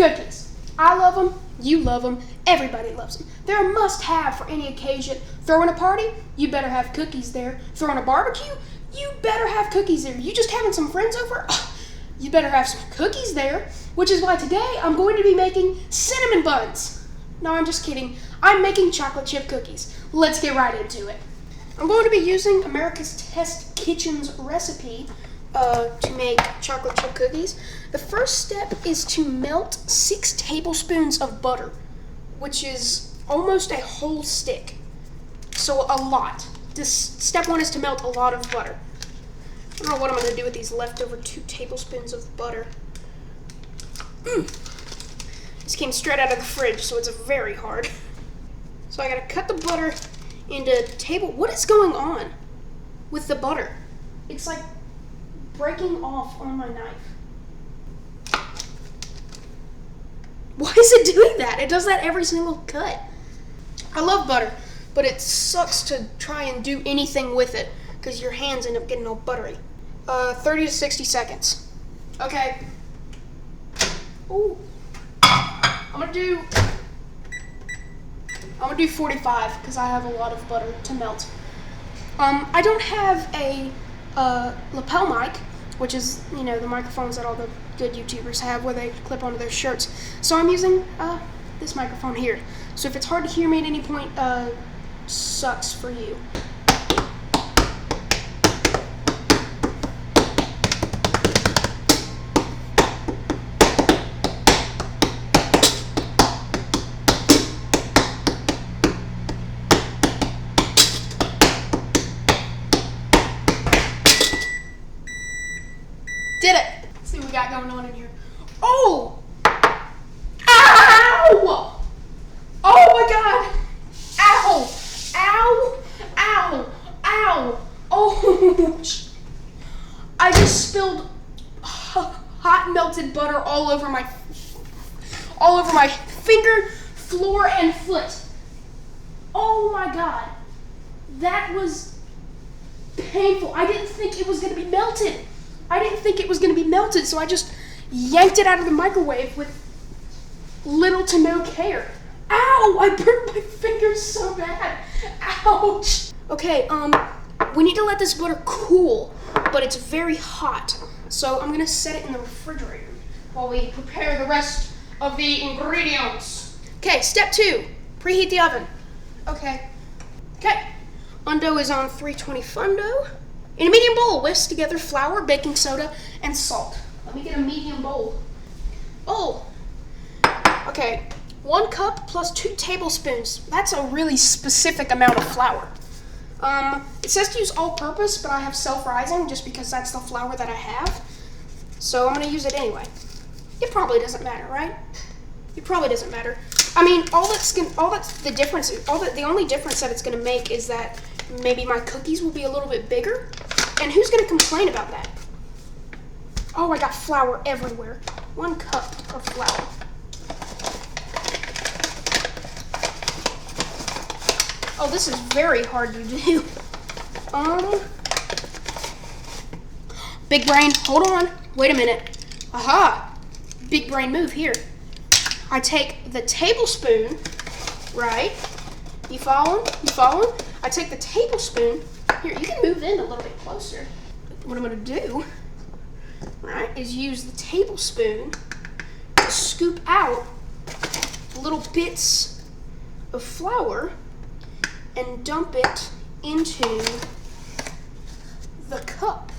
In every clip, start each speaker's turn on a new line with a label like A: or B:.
A: Cookies. I love them, you love them, everybody loves them. They're a must-have for any occasion. Throwing a party, you better have cookies there. Throwing a barbecue, you better have cookies there. You just having some friends over, you better have some cookies there, which is why today I'm going to be making cinnamon buns. No, I'm just kidding. I'm making chocolate chip cookies. Let's get right into it. I'm going to be using America's Test Kitchen's recipe to make chocolate chip cookies. The first step is to melt 6 tablespoons of butter, which is almost a whole stick. So a lot. Step 1 is to melt a lot of butter. I don't know what I'm going to do with these leftover 2 tablespoons of butter. This came straight out of the fridge, so it's very hard. So I got to cut the butter into What is going on with the butter? It's like breaking off on my knife. Why is it doing that? It does that every single cut. I love butter, but it sucks to try and do anything with it because your hands end up getting all buttery. 30 to 60 seconds. Okay. Ooh. I'm gonna do 45 because I have a lot of butter to melt. I don't have a lapel mic, which is, the microphones that all the good YouTubers have where they clip onto their shirts. So I'm using this microphone here. So if it's hard to hear me at any point, sucks for you. Did it! Let's see what we got going on in here. Oh! Ow! Oh my god! Ow! Ow! Ow! Ow! Oh! I just spilled hot melted butter all over my finger, floor, and foot. Oh my god. That was painful. I didn't think it was going to be melted. So I just yanked it out of the microwave with little to no care. Ow! I burned my fingers so bad. Ouch! Okay, we need to let this butter cool, but it's very hot. So I'm gonna set it in the refrigerator while we prepare the rest of the ingredients. Okay, step 2, preheat the oven. Okay. Undo is on 320 Fundo. In a medium bowl, whisk together flour, baking soda, and salt. Let me get a medium bowl. Oh, okay. 1 cup plus 2 tablespoons. That's a really specific amount of flour. It says to use all-purpose, but I have self-rising just because that's the flour that I have. So I'm going to use it anyway. It probably doesn't matter, right? It probably doesn't matter. I mean, the only difference that it's going to make is that maybe my cookies will be a little bit bigger. And who's going to complain about that? Oh, I got flour everywhere. 1 cup of flour. Oh, this is very hard to do. Big brain, hold on. Wait a minute. Aha! Big brain move here. I take the tablespoon, right? You following? I take the tablespoon. Here, you can move in a little bit closer. What I'm going to do, right, is use the tablespoon to scoop out little bits of flour and dump it into the cup.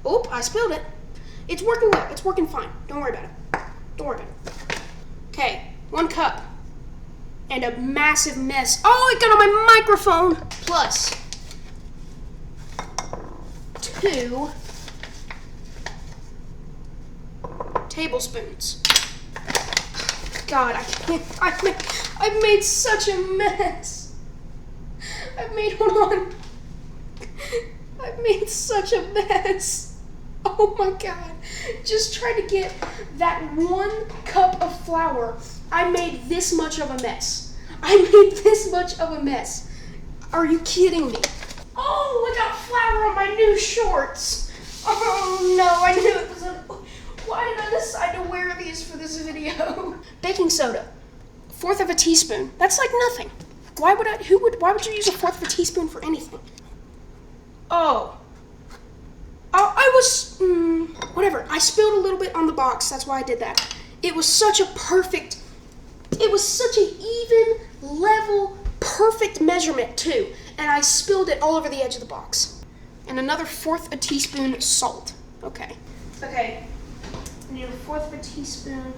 A: Oop, I spilled it. It's working well. It's working fine. Don't worry about it. Okay, 1 cup. And a massive mess. Oh, it got on my microphone. Plus 2 tablespoons. God, I can't. I've made such a mess. I've made such a mess. Oh my God. Just try to get that 1 cup of flour. I made this much of a mess. Are you kidding me? Oh, I got flour on my new shorts. Oh no, I knew it was a... Why did recipes for this video. Baking soda, 1/4 teaspoon. That's like nothing. Why would you use 1/4 teaspoon for anything? Whatever. I spilled a little bit on the box. That's why I did that. It was such an even, level, perfect measurement too. And I spilled it all over the edge of the box. And another 1/4 teaspoon salt. Okay. I need 1/4 teaspoon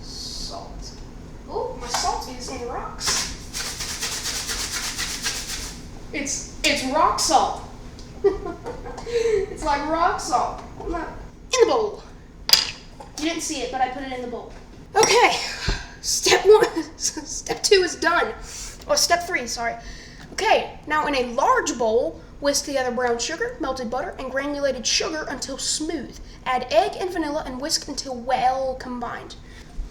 A: salt. Oh, my salt is in rocks. It's rock salt. It's like rock salt. In the bowl. You didn't see it, but I put it in the bowl. Okay, step 2 is done. Oh, step 3, sorry. Okay, now in a large bowl, whisk together brown sugar, melted butter, and granulated sugar until smooth. Add egg and vanilla and whisk until well combined.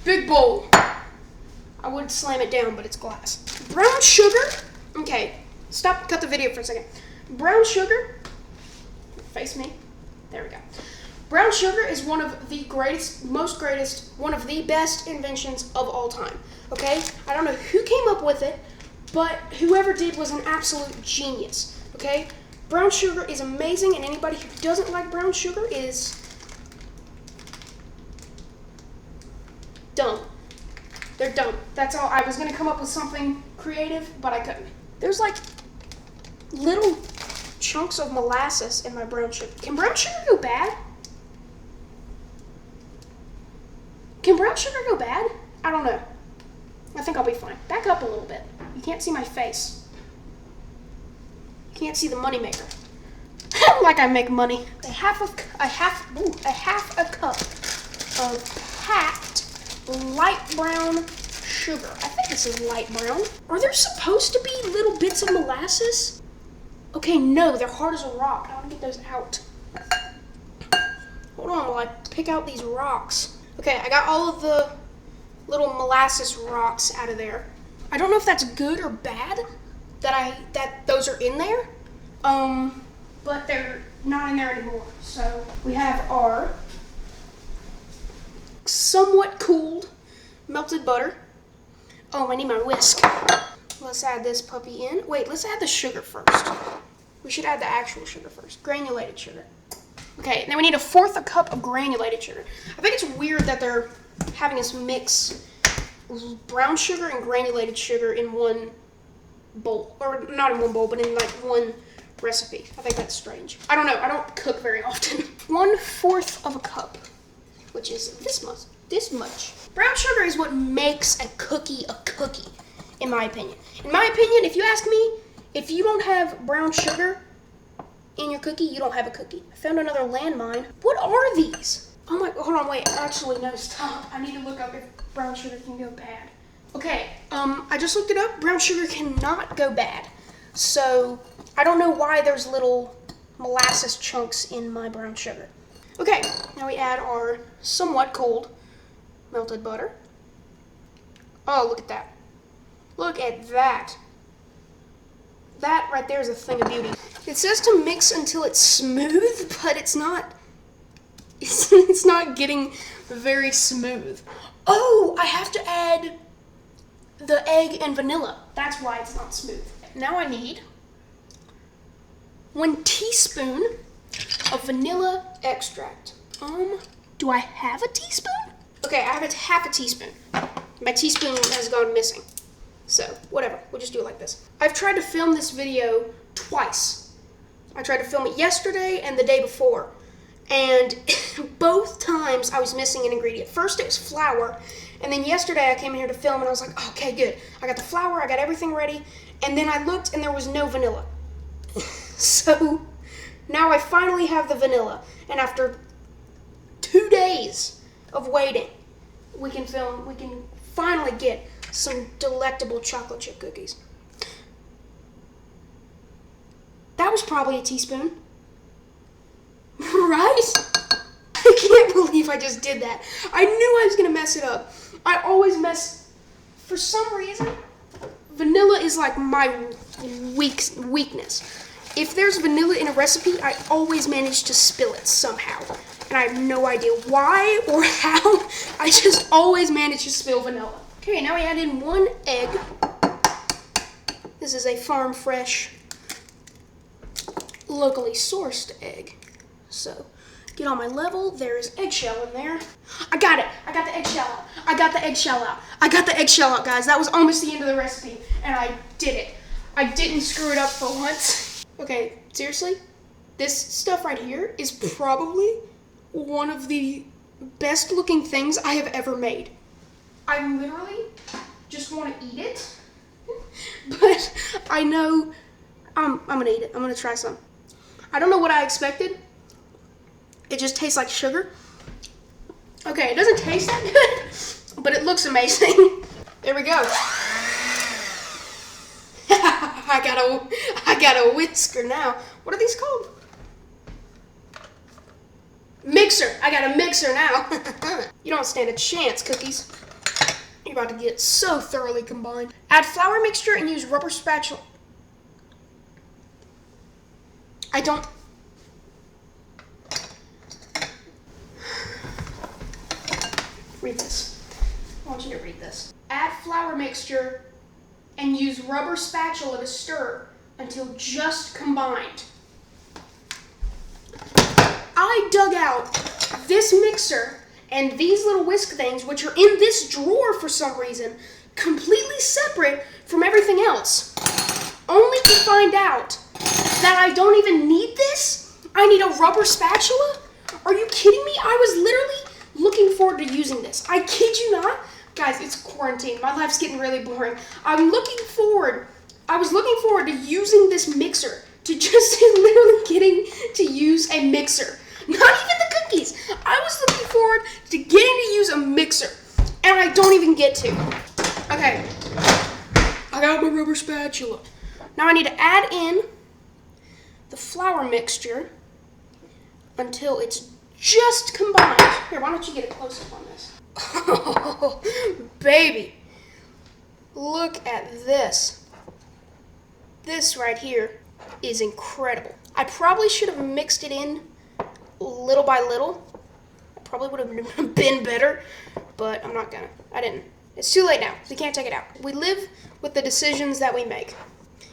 A: Big bowl. I would slam it down, but it's glass. Brown sugar. Okay, cut the video for a second. Brown sugar. Face me. There we go. Brown sugar is one of the one of the best inventions of all time. Okay? I don't know who came up with it, but whoever did was an absolute genius. Okay? Brown sugar is amazing, and anybody who doesn't like brown sugar is dumb. They're dumb. That's all. I was going to come up with something creative, but I couldn't. There's like little chunks of molasses in my brown sugar. Can brown sugar go bad? Can brown sugar go bad? I don't know. I think I'll be fine. Back up a little bit. You can't see my face. You can't see the money maker. Like I make money. A half a cup of packed light brown sugar. I think this is light brown. Are there supposed to be little bits of molasses? Okay, no, they're hard as a rock. I want to get those out. Hold on while I pick out these rocks. Okay, I got all of the little molasses rocks out of there. I don't know if that's good or bad that those are in there. But they're not in there anymore. So we have our somewhat cooled melted butter. Oh, I need my whisk. Let's add this puppy in. Wait, let's add the sugar first. We should add the actual sugar first. Granulated sugar. Okay, then we need 1/4 cup of granulated sugar. I think it's weird that they're having us mix brown sugar and granulated sugar in one bowl. Or not in one bowl, but in like one recipe. I think that's strange. I don't know. I don't cook very often. 1/4 of a cup, which is this much. Brown sugar is what makes a cookie, in my opinion. In my opinion, if you ask me, if you don't have brown sugar in your cookie, you don't have a cookie. I found another landmine. What are these? Oh my, hold on, wait. Actually, no, stop. I need to look up if brown sugar can go bad. Okay, I just looked it up. Brown sugar cannot go bad. So, I don't know why there's little molasses chunks in my brown sugar. Okay, now we add our somewhat cold melted butter. Oh, look at that. Look at that. That right there is a thing of beauty. It says to mix until it's smooth, but it's not getting very smooth. Oh, I have to add the egg and vanilla. That's why it's not smooth. Now I need 1 teaspoon of vanilla extract. Do I have a teaspoon? Okay, I have half a teaspoon. My teaspoon has gone missing. So, whatever. We'll just do it like this. I've tried to film this video twice. I tried to film it yesterday and the day before. And both times I was missing an ingredient. First it was flour. And then yesterday I came in here to film and I was like, okay, good. I got the flour, I got everything ready. And then I looked and there was no vanilla. So, now I finally have the vanilla. And after 2 days of waiting, we can finally get some delectable chocolate chip cookies. That was probably a teaspoon. Right? I can't believe I just did that. I knew I was going to mess it up. I always mess, for some reason, vanilla is like my weakness. If there's vanilla in a recipe, I always manage to spill it somehow. And I have no idea why or how. I just always manage to spill vanilla. Okay, now we add in 1 egg. This is a farm fresh, locally sourced egg. So, get on my level. There is eggshell in there. I got it. I got the eggshell out. I got the eggshell out. I got the eggshell out, guys. That was almost the end of the recipe, and I did it. I didn't screw it up for once. Okay, seriously? This stuff right here is probably one of the best looking things I have ever made. I literally just want to eat it, but I know I'm gonna eat it. I'm gonna try some. I don't know what I expected. It just tastes like sugar. Okay, it doesn't taste that good, but it looks amazing. There we go. I got a whisker now. What are these called? Mixer. I got a mixer now. You don't stand a chance, cookies. You're about to get so thoroughly combined. Add flour mixture and use rubber spatula. I don't... Read this. I want you to read this. Add flour mixture and use rubber spatula to stir until just combined. I dug out this mixer and these little whisk things, which are in this drawer for some reason, completely separate from everything else, only to find out that I don't even need this. I need a rubber spatula? Are you kidding me? I was literally looking forward to using this. I kid you not. Guys, it's quarantine. My life's getting really boring. I was looking forward to using this mixer, to just literally getting to use a mixer. Not even the cookies. I was looking forward to getting to use a mixer, and I don't even get to. Okay, I got my rubber spatula. Now I need to add in the flour mixture until it's just combined. Here, why don't you get a close-up on this? Oh, baby. Look at this. This right here is incredible. I probably should have mixed it in little by little. I probably would have been better, but I'm not gonna. I didn't. It's too late now. We can't take it out. We live with the decisions that we make.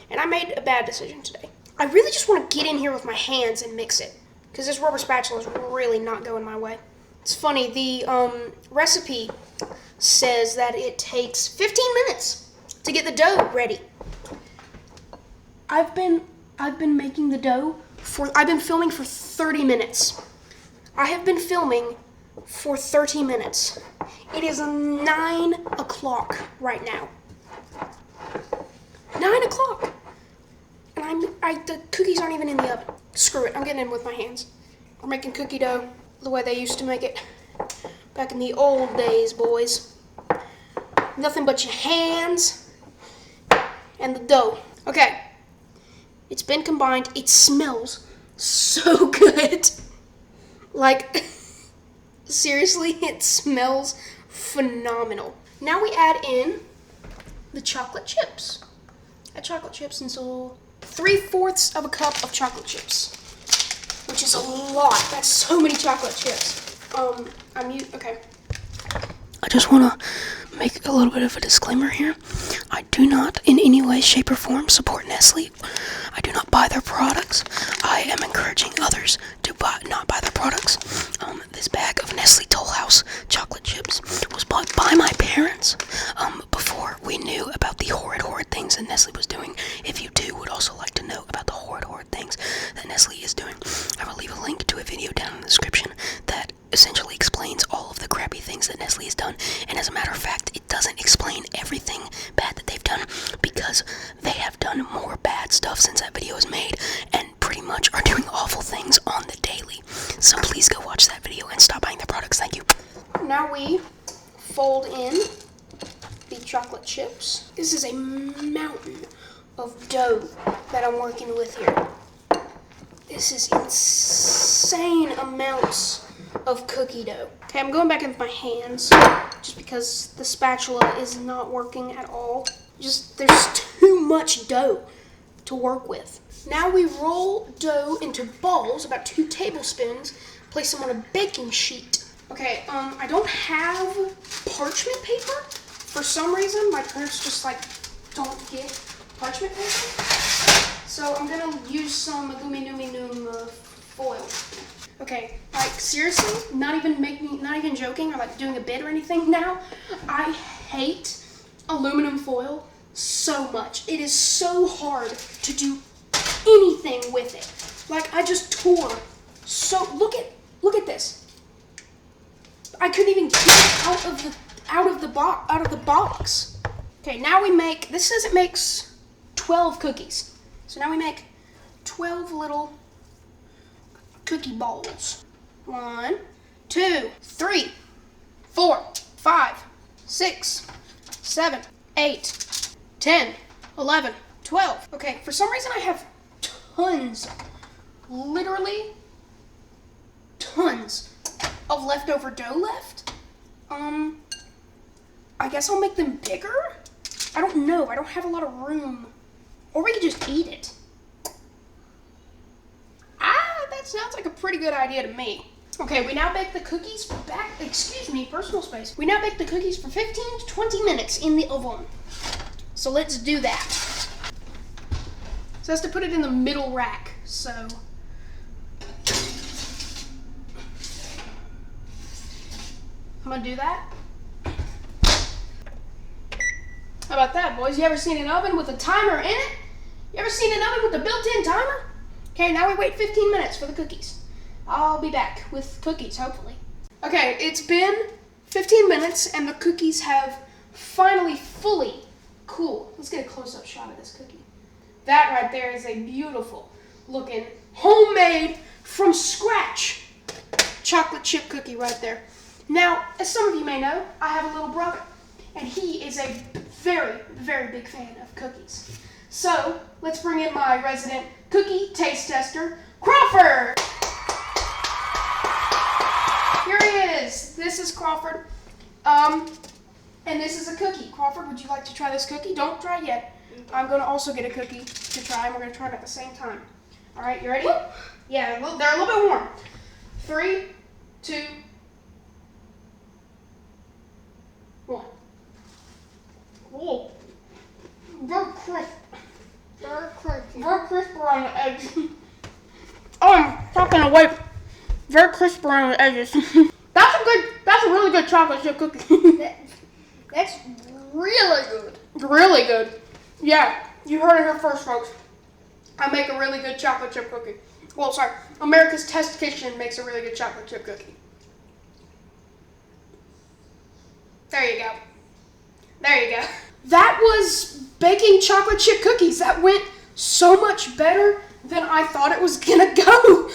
A: And I made a bad decision today. I really just want to get in here with my hands and mix it, because this rubber spatula is really not going my way. It's funny, the recipe says that it takes 15 minutes to get the dough ready. I've been making the dough I've been filming for 30 minutes. I have been filming for 30 minutes. It is 9 o'clock right now. 9 o'clock. And the cookies aren't even in the oven. Screw it, I'm getting in with my hands. We're making cookie dough the way they used to make it back in the old days, boys. Nothing but your hands and the dough. Okay, it's been combined. It smells so good. Like, seriously, it smells phenomenal. Now we add in the chocolate chips. Add chocolate chips until 3/4 of a cup of chocolate chips, which is a lot. That's so many chocolate chips. Okay. I just want to make a little bit of a disclaimer here. I do not in any way, shape, or form support Nestle. I do not buy their products. I am encouraging others to not buy their products. This bag of Nestle Toll House chocolate chips was bought by my parents before we knew about the horrid things that Nestle was doing. If you too would also like to know about the horrid things that Nestle is doing, I will leave a link to a video down in the description that essentially explains all of the crappy things that Nestle has done. And as a matter of fact, it doesn't explain everything bad that they've done, because they have done more bad stuff since that video was made and pretty much are doing awful things on the daily. So please go watch that video and stop buying their products. Thank you. Now we fold in the chocolate chips. This is a mountain of dough that I'm working with here. This is insane amounts of cookie dough. Okay, I'm going back in with my hands just because the spatula is not working at all. There's too much dough to work with. Now we roll dough into balls, about 2 tablespoons, place them on a baking sheet. Okay, I don't have parchment paper. For some reason, my parents just like don't get parchment paper. So I'm gonna use some aluminum foil. Okay, like seriously, not even joking or like doing a bit or anything now. I hate aluminum foil so much. It is so hard to do anything with it. Like I just tore. So look at this. I couldn't even get it out of the box. Okay, now we make, this says it makes 12 cookies. So now we make 12 little cookie balls. 1, 2, 3, 4, 5, 6, 7, 8, 10, 11, 12. Okay, for some reason I have tons, literally tons of leftover dough left. I guess I'll make them bigger? I don't know, I don't have a lot of room. Or we could just eat it. That sounds like a pretty good idea to me. Okay, we now bake the cookies personal space. We now bake the cookies for 15 to 20 minutes in the oven. So let's do that. So that's to put it in the middle rack, so. I'm gonna do that. How about that, boys? You ever seen an oven with a timer in it? You ever seen an oven with a built-in timer? Okay, now we wait 15 minutes for the cookies. I'll be back with cookies, hopefully. Okay, it's been 15 minutes and the cookies have finally fully cooled. Let's get a close-up shot of this cookie. That right there is a beautiful looking, homemade, from scratch chocolate chip cookie right there. Now, as some of you may know, I have a little brother, and he is a very, very big fan of cookies. So, let's bring in my resident cookie taste tester, Crawford! Here he is. This is Crawford. And this is a cookie. Crawford, would you like to try this cookie? Don't try yet. I'm going to also get a cookie to try, and we're going to try it at the same time. All right, you ready? Yeah, they're a little bit warm. 3, 2, 1. Whoa. Very crisp.
B: Very crunchy.
A: Very crisp around the edges. Oh, I'm talking away. Very crisp around the edges. That's a really good chocolate chip cookie.
B: That's really good.
A: Really good. Yeah, you heard it here first, folks. I make a really good chocolate chip cookie. Well, sorry, America's Test Kitchen makes a really good chocolate chip cookie. There you go. There you go. That was baking chocolate chip cookies. That went so much better than I thought it was gonna go.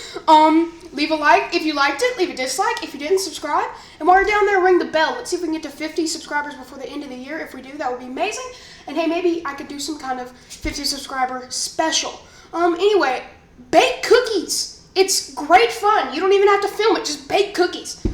A: Leave a like if you liked it. Leave a dislike if you didn't. Subscribe. And while you're down there, ring the bell. Let's see if we can get to 50 subscribers before the end of the year. If we do, that would be amazing. And hey, maybe I could do some kind of 50 subscriber special. Anyway, bake cookies. It's great fun. You don't even have to film it. Just bake cookies.